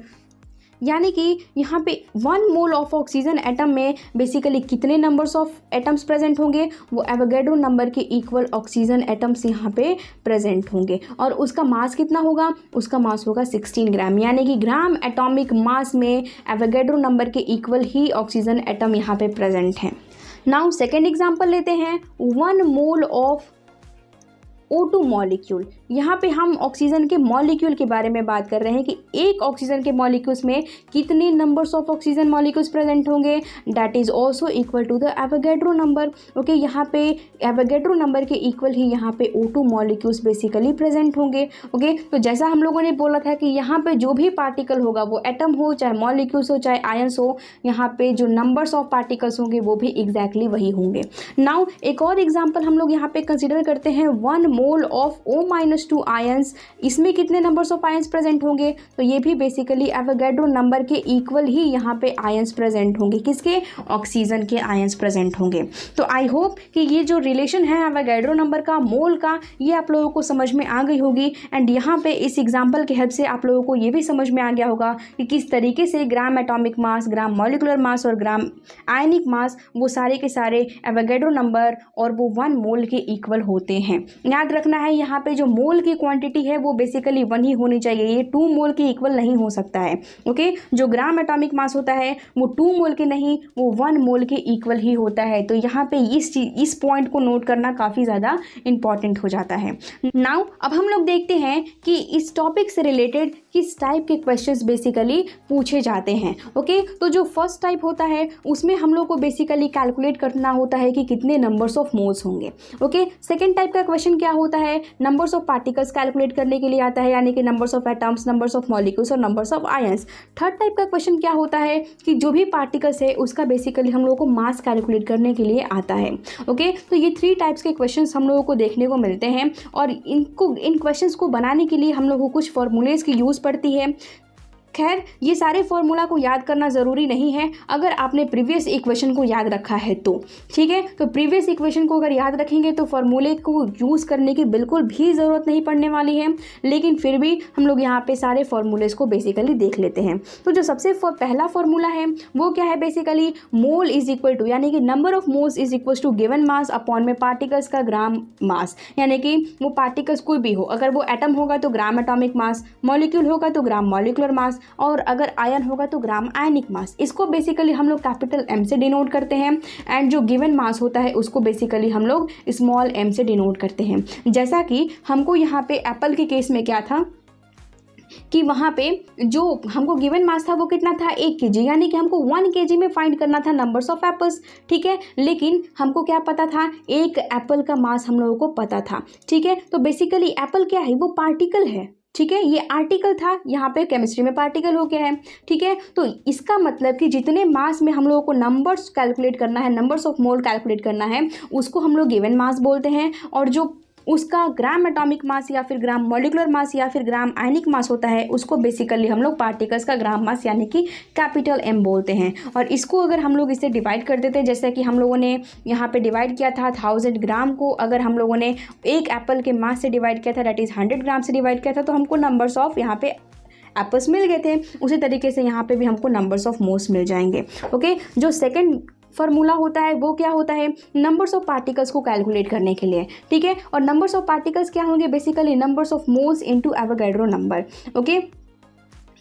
यानी कि यहाँ पे 1 मोल ऑफ ऑक्सीजन एटम में बेसिकली कितने नंबर्स ऑफ एटम्स प्रेजेंट होंगे, वो एवोगैड्रो नंबर के इक्वल ऑक्सीजन एटम्स यहाँ पे प्रेजेंट होंगे। और उसका मास कितना होगा, उसका मास होगा 16 ग्राम, यानी कि ग्राम एटॉमिक मास में एवोगैड्रो नंबर के इक्वल ही ऑक्सीजन एटम यहाँ पे प्रेजेंट हैं। नाउ सेकेंड एग्जाम्पल लेते हैं, 1 मोल ऑफ O2 मॉलिक्यूल। यहाँ पे हम ऑक्सीजन के मॉलिक्यूल के बारे में बात कर रहे हैं कि एक ऑक्सीजन के मॉलिक्यूल्स में कितने numbers of oxygen molecules present होंगे, that is also equal to the Avogadro number. Okay, यहाँ पे एवोगैड्रो नंबर के इक्वल ही यहाँ पे O2 मॉलिक्यूल्स बेसिकली प्रेजेंट होंगे। ओके, तो जैसा हम लोगों ने बोला था कि यहाँ पे जो भी पार्टिकल होगा, वो एटम हो चाहे मॉलिक्यूल्स हो चाहे आयंस हो, यहाँ पे जो नंबर्स ऑफ पार्टिकल्स होंगे वो भी एग्जैक्टली वही होंगे। नाउ एक और एग्जाम्पल हम लोग यहाँ पे कंसिडर करते हैं, 1 मोल ऑफ O-2 आयंस। इसमें कितने नंबर्स ऑफ आयंस प्रेजेंट होंगे, तो ये भी बेसिकली एवोगैड्रो नंबर के इक्वल ही यहाँ पे आयंस प्रेजेंट होंगे। किसके, ऑक्सीजन के आयंस प्रेजेंट होंगे। तो आई होप कि ये जो रिलेशन है एवोगैड्रो नंबर का, मोल का, ये आप लोगों को समझ में आ गई होगी। एंड यहाँ पे इस एग्जाम्पल के हेल्प से आप लोगों को ये भी समझ में आ गया होगा कि किस तरीके से ग्राम एटॉमिक मास, ग्राम मॉलिकुलर मास और ग्राम आयनिक मास, वो सारे के सारे एवोगैड्रो नंबर और वो 1 मोल के इक्वल होते हैं। याद रखना है यहाँ पे जो मोल की क्वांटिटी है वो बेसिकली 1 ही होनी चाहिए, ये 2 मोल के इक्वल नहीं हो सकता है। ओके, जो ग्राम एटॉमिक मास होता है वो 2 मोल के नहीं, वो 1 मोल के इक्वल ही होता है। तो यहाँ पे इस पॉइंट को नोट करना काफ़ी ज़्यादा इंपॉर्टेंट हो जाता है। नाउ अब हम लोग देखते हैं कि इस टॉपिक से रिलेटेड किस टाइप के क्वेश्चंस बेसिकली पूछे जाते हैं। ओके, तो जो फर्स्ट टाइप होता है उसमें हम लोग को बेसिकली कैलकुलेट करना होता है कि कितने नंबर्स ऑफ मोल्स होंगे। ओके, सेकेंड टाइप का क्वेश्चन क्या होता है, नंबर्स ऑफ पार्टिकल्स कैलकुलेट करने के लिए आता है, यानी कि numbers of atoms, numbers of molecules और numbers of ions. Third type का क्वेश्चन क्या होता है कि जो भी पार्टिकल्स है उसका बेसिकली हम लोगों को मास कैलकुलेट करने के लिए आता है। ओके, तो ये 3 टाइप्स के क्वेश्चंस हम लोगों को देखने को मिलते हैं और इन क्वेश्चंस को बनाने के लिए हम लोगों को कुछ फॉर्मूलेज की यूज़ पड़ती है। खैर, ये सारे फॉर्मूला को याद करना ज़रूरी नहीं है अगर आपने प्रीवियस इक्वेशन को याद रखा है तो, ठीक है। तो प्रीवियस इक्वेशन को अगर याद रखेंगे तो फॉर्मूले को यूज़ करने की बिल्कुल भी ज़रूरत नहीं पड़ने वाली है, लेकिन फिर भी हम लोग यहाँ पे सारे फॉर्मूलेज को बेसिकली देख लेते हैं। तो जो सबसे पहला फॉर्मूला है वो क्या है, basically mole is equal to, यानी कि number of moles is equal to given mass upon में पार्टिकल्स का ग्राम मास, यानी कि वो पार्टिकल्स कोई भी हो, अगर वो एटम होगा तो ग्राम एटॉमिक मास, मॉलिक्यूल होगा तो ग्राम मॉलिकुलर मास और अगर आयन होगा तो ग्राम आयनिक मास। इसको बेसिकली हम लोग कैपिटल M से डिनोट करते हैं एंड जो गिवन मास होता है उसको बेसिकली हम लोग स्मॉल m से डिनोट करते हैं। जैसा कि हमको यहाँ पे एप्पल के केस में क्या था कि वहाँ पे जो हमको गिवन मास था वो कितना था, 1 kg, यानी कि हमको 1 kg में फाइंड करना था नंबर्स ऑफ एप्पल्स, ठीक है। लेकिन हमको क्या पता था, 1 एप्पल का मास हम लोगों को पता था, ठीक है। तो बेसिकली एप्पल क्या है, वो पार्टिकल है, ठीक है। ये आर्टिकल था, यहाँ पे केमिस्ट्री में पार्टिकल हो गया है, ठीक है। तो इसका मतलब कि जितने मास में हम लोगों को नंबर्स कैलकुलेट करना है, नंबर्स ऑफ मोल कैलकुलेट करना है, उसको हम लोग गिवन मास बोलते हैं। और जो उसका ग्राम एटॉमिक मास या फिर ग्राम मॉलिकुलर मास या फिर ग्राम आयनिक मास होता है उसको बेसिकली हम लोग पार्टिकल्स का ग्राम मास यानी कि कैपिटल M बोलते हैं। और इसको अगर हम लोग इसे डिवाइड कर देते हैं, जैसे कि हम लोगों ने यहाँ पे डिवाइड किया था 1000 ग्राम को, अगर हम लोगों ने 1 एप्पल के मास से डिवाइड किया था, दैट इज़ 100 ग्राम से डिवाइड किया था, तो हमको नंबर्स ऑफ यहाँ पे एप्पल्स मिल गए थे। उसी तरीके से यहाँ पे भी हमको नंबर्स ऑफ मोल्स मिल जाएंगे। ओके, जो सेकंड फार्मूला होता है वो क्या होता है, नंबर्स ऑफ पार्टिकल्स को कैलकुलेट करने के लिए, ठीक है। और नंबर्स ऑफ पार्टिकल्स क्या होंगे, basically numbers of moles into Avogadro number. Okay,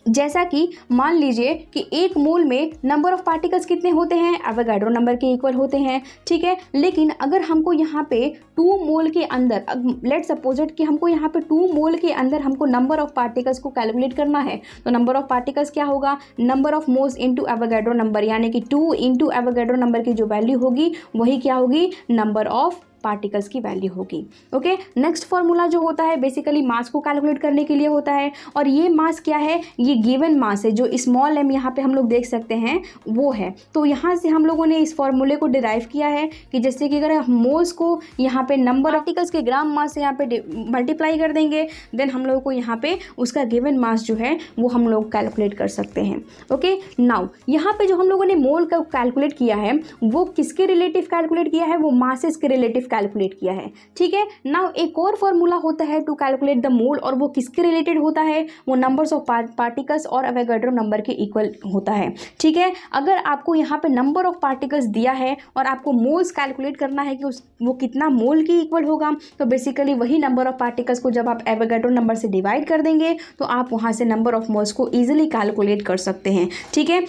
जैसा कि मान लीजिए कि 1 मोल में नंबर ऑफ पार्टिकल्स कितने होते हैं, एवोगैड्रो नंबर के इक्वल होते हैं, ठीक है। लेकिन अगर हमको यहाँ पे 2 मोल के अंदर, लेट सपोज कि हमको यहाँ पे 2 मोल के अंदर हमको नंबर ऑफ पार्टिकल्स को कैलकुलेट करना है, तो नंबर ऑफ पार्टिकल्स क्या होगा, number of moles into Avogadro number, यानी कि 2 इंटू एवोगैड्रो नंबर की जो वैल्यू होगी वही क्या होगी, नंबर ऑफ पार्टिकल्स की वैल्यू होगी। ओके, नेक्स्ट फॉर्मूला जो होता है बेसिकली मास को कैलकुलेट करने के लिए होता है, और ये मास क्या है, ये गिवन मास है, जो स्मॉल m यहाँ पे हम लोग देख सकते हैं वो है। तो यहाँ से हम लोगों ने इस फॉर्मूले को डिराइव किया है कि जैसे कि अगर मोल्स को यहाँ पे नंबर ऑफ पार्टिकल्स के ग्राम मास से यहाँ पे मल्टीप्लाई कर देंगे, देन हम लोगों को यहाँ पे उसका गिवन मास जो है वो हम लोग कैलकुलेट कर सकते हैं। ओके, नाउ यहाँ पे जो हम लोगों ने मोल का कैलकुलेट किया है वो किसके रिलेटिव कैलकुलेट किया है, वो मासेस के रिलेटिव कैलकुलेट किया है। ठीक है, नाउ एक और फॉर्मूला होता है टू कैलकुलेट द मोल, और वो किसके रिलेटेड होता है, वो नंबर्स ऑफ पार्टिकल्स और एवोगाड्रो नंबर के इक्वल होता है। ठीक है, अगर आपको यहाँ पे नंबर ऑफ पार्टिकल्स दिया है और आपको मोल्स कैलकुलेट करना है कि वो कितना मोल की इक्वल होगा, तो बेसिकली वही नंबर ऑफ पार्टिकल्स को जब आप एवोगाड्रो नंबर से डिवाइड कर देंगे तो आप वहाँ से नंबर ऑफ मोल्स को ईजिली कैलकुलेट कर सकते हैं। ठीक है,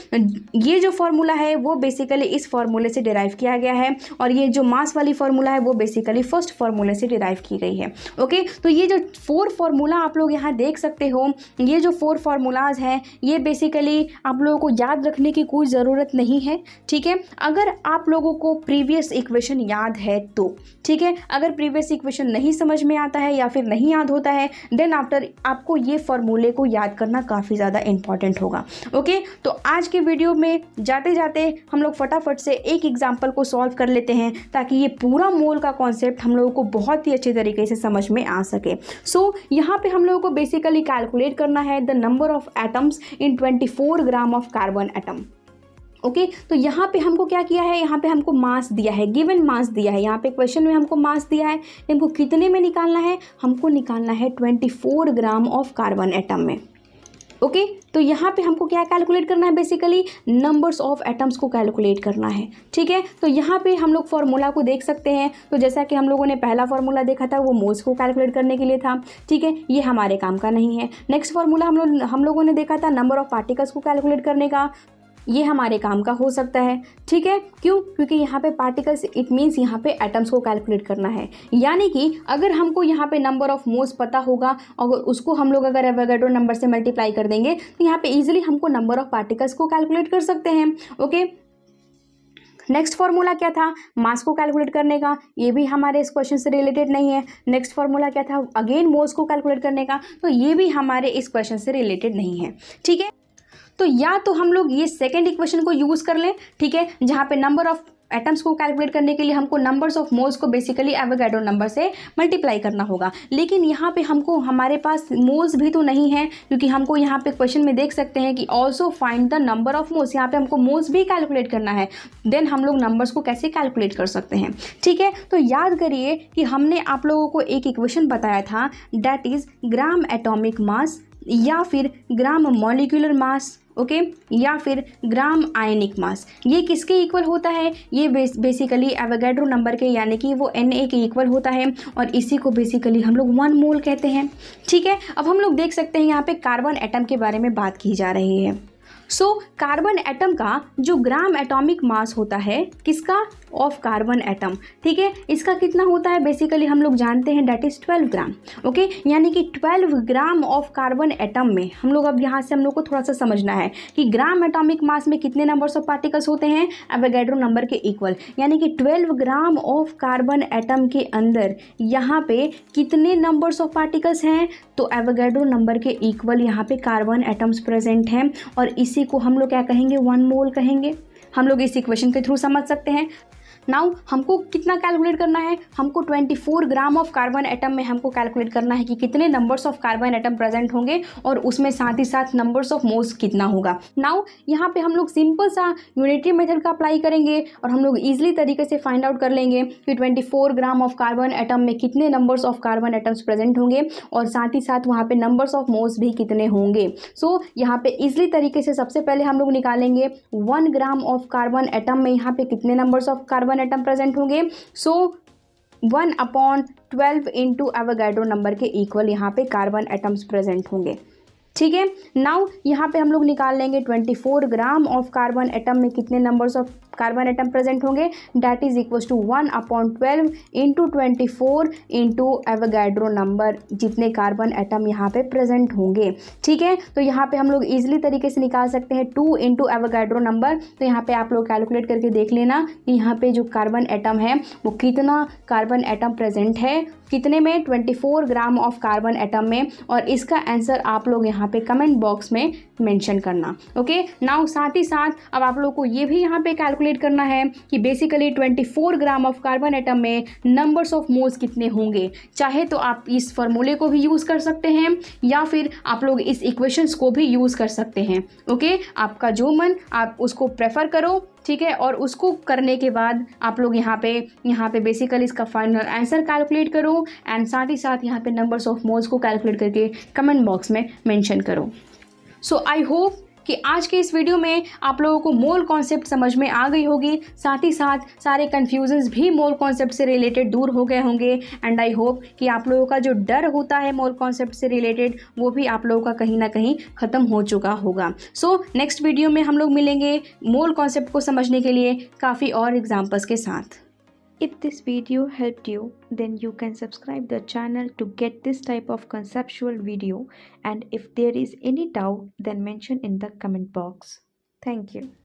ये जो फॉर्मूला है वो बेसिकली इस फॉर्मूले से डिराइव किया गया है, और ये जो मास वाली फॉर्मूला है वो बेसिकली फर्स्ट फॉर्मूले से डिराइव की गई है। ओके, तो ये जो 4 फॉर्मूला आप लोग यहाँ देख सकते हो, ये जो 4 फार्मूलाज हैं ये बेसिकली आप लोगों को याद रखने की कोई ज़रूरत नहीं है। ठीक है, अगर आप लोगों को प्रीवियस इक्वेशन याद है तो ठीक है, अगर प्रीवियस इक्वेशन नहीं समझ में आता है या फिर नहीं याद होता है, देन आफ्टर आपको ये फॉर्मूले को याद करना काफ़ी ज़्यादा इंपॉर्टेंट होगा। ओके, तो आज के वीडियो में जाते जाते हम लोग फटाफट से एक एग्जाम्पल को सॉल्व कर लेते हैं ताकि ये पूरा मोल का कॉन्सेप्ट हम लोगों को बहुत ही अच्छे तरीके से समझ में आ सके। सो यहाँ पे हम लोगों को बेसिकली कैलकुलेट करना है the number of atoms in 24 gram of carbon atom. Okay, तो यहाँ पे हमको क्या किया है, यहाँ पे हमको मास दिया है, गिवन मास दिया है, यहाँ पे क्वेश्चन में हमको मास दिया है, हमको कितने में निकालना है, हमको निकालना है 24 ग्राम ऑफ कार्बन एटम में। ओके, तो यहाँ पे हमको क्या कैलकुलेट करना है, बेसिकली नंबर्स ऑफ एटम्स को कैलकुलेट करना है। ठीक है, तो यहाँ पे हम लोग फार्मूला को देख सकते हैं। तो जैसा कि हम लोगों ने पहला फार्मूला देखा था वो मोल्स को कैलकुलेट करने के लिए था। ठीक है, ये हमारे काम का नहीं है। नेक्स्ट फार्मूला हम लोगों ने देखा था नंबर ऑफ पार्टिकल्स को कैलकुलेट करने का, ये हमारे काम का हो सकता है। ठीक है, क्यों, क्योंकि यहाँ पे पार्टिकल्स इट मीन्स यहाँ पे एटम्स को कैलकुलेट करना है, यानी कि अगर हमको यहाँ पे नंबर ऑफ मोल्स पता होगा और उसको हम लोग अगर एवोगाड्रो नंबर से मल्टीप्लाई कर देंगे तो यहाँ पे इजीली हमको नंबर ऑफ पार्टिकल्स को कैलकुलेट कर सकते हैं। ओके, नेक्स्ट फार्मूला क्या था, मास को कैलकुलेट करने का, ये भी हमारे इस क्वेश्चन से रिलेटेड नहीं है। नेक्स्ट फार्मूला क्या था, अगेन मोल्स को कैलकुलेट करने का, तो ये भी हमारे इस क्वेश्चन से रिलेटेड नहीं है। ठीक है, तो या तो हम लोग ये सेकेंड इक्वेशन को यूज़ कर लें, ठीक है, जहाँ पे नंबर ऑफ एटम्स को कैलकुलेट करने के लिए हमको नंबर्स ऑफ मोल्स को बेसिकली एवोगाड्रो नंबर से मल्टीप्लाई करना होगा। लेकिन यहाँ पे हमको हमारे पास मोल्स भी तो नहीं है, क्योंकि हमको यहाँ पे क्वेश्चन में देख सकते हैं कि also find the number of moles, यहाँ पे हमको मोल्स भी कैलकुलेट करना है। देन हम लोग नंबर्स को कैसे कैलकुलेट कर सकते हैं। ठीक है, तो याद करिए कि हमने आप लोगों को एक इक्वेशन बताया था, that is gram atomic mass या फिर ग्राम मॉलिक्यूलर मास, ओके, या फिर ग्राम आयनिक मास। ये किसके इक्वल होता है, ये बेसिकली एवोगाड्रो नंबर के यानी कि वो Na के इक्वल होता है, और इसी को बेसिकली हम लोग 1 मोल कहते हैं। ठीक है, अब हम लोग देख सकते हैं यहाँ पे कार्बन एटम के बारे में बात की जा रही है। सो कार्बन एटम का जो ग्राम एटॉमिक मास होता है किसका, ऑफ कार्बन एटम, ठीक है, इसका कितना होता है, बेसिकली हम लोग जानते हैं दैट इज़ 12 ग्राम। ओके, यानी कि 12 ग्राम ऑफ कार्बन एटम में हम लोग, अब यहाँ से हम लोग को थोड़ा सा समझना है कि ग्राम एटॉमिक मास में कितने नंबर्स ऑफ पार्टिकल्स होते हैं, एवोगाड्रो नंबर के इक्वल, यानी कि 12 ग्राम ऑफ कार्बन एटम के अंदर यहाँ पे कितने नंबर्स ऑफ पार्टिकल्स हैं, तो एवोगाड्रो नंबर के इक्वल यहाँ पे कार्बन एटम्स प्रेजेंट हैं, और इसी को हम लोग क्या कहेंगे, 1 मोल कहेंगे। हम लोग इस इक्वेशन के थ्रू समझ सकते हैं। नाउ हमको कितना कैलकुलेट करना है, हमको 24 ग्राम ऑफ कार्बन एटम में हमको कैलकुलेट करना है कि कितने numbers of carbon atom present होंगे, और उसमें साथ ही साथ नंबर्स ऑफ मोल्स कितना होगा। नाउ यहाँ पे हम लोग सिंपल सा यूनिटरी मेथड का अप्लाई करेंगे और हम लोग ईजिली तरीके से फाइंड आउट कर लेंगे कि 24 ग्राम ऑफ कार्बन एटम में कितने numbers of carbon atoms present होंगे, और साथ ही साथ वहाँ पे नंबर्स ऑफ मोल्स भी कितने होंगे। सो यहाँ पे ईजिली तरीके से सबसे पहले हम लोग निकालेंगे 1 ग्राम ऑफ कार्बन एटम में यहाँ पे कितने numbers of carbon atom present होंगे। सो 1/12 इंटू एवोगाड्रो नंबर के इक्वल यहाँ पे कार्बन एटम्स प्रेजेंट होंगे। ठीक है। नाउ यहाँ पे हम लोग निकाल लेंगे 24 ग्राम ऑफ कार्बन एटम में कितने numbers of carbon atom present होंगे, that is equals to 1/12 into 24 into Avogadro number, जितने कार्बन एटम यहाँ पे प्रेजेंट होंगे। ठीक है, तो यहाँ पे हम लोग ईजिली तरीके से निकाल सकते हैं 2 इंटू एवोगैड्रो नंबर। तो यहाँ पे आप लोग कैलकुलेट करके देख लेना कि यहाँ पे जो कार्बन एटम है वो कितना कार्बन एटम प्रेजेंट है, कितने में, 24 ग्राम ऑफ कार्बन एटम में, और इसका आंसर आप लोग यहाँ पे कमेंट बॉक्स में मेंशन करना। ओके, नाउ साथ ही साथ अब आप लोग को ये भी यहाँ पे कैलकुलेट करना है कि basically 24 gram of carbon atom में नंबर्स ऑफ मोल्स कितने होंगे। चाहे तो आप इस फॉर्मूले को भी यूज़ कर सकते हैं या फिर आप लोग इस इक्वेशंस को भी यूज़ कर सकते हैं। ओके, आपका जो मन आप उसको प्रेफर करो। ठीक है, और उसको करने के बाद आप लोग यहाँ पे बेसिकली इसका फाइनल आंसर कैलकुलेट करो एंड साथ ही साथ यहाँ पे नंबर्स ऑफ मोल्स को कैलकुलेट करके कमेंट बॉक्स में मेंशन करो। सो आई होप कि आज के इस वीडियो में आप लोगों को मोल कॉन्सेप्ट समझ में आ गई होगी, साथ ही साथ सारे कन्फ्यूजन्स भी मोल कॉन्सेप्ट से रिलेटेड दूर हो गए होंगे एंड आई होप कि आप लोगों का जो डर होता है मोल कॉन्सेप्ट से रिलेटेड वो भी आप लोगों का कहीं ना कहीं ख़त्म हो चुका होगा। सो नेक्स्ट वीडियो में हम लोग मिलेंगे मोल कॉन्सेप्ट को समझने के लिए काफ़ी और एग्जाम्पल्स के साथ। If this video helped you, then you can subscribe the channel to get this type of conceptual video, and if there is any doubt, then mention in the comment box. Thank you.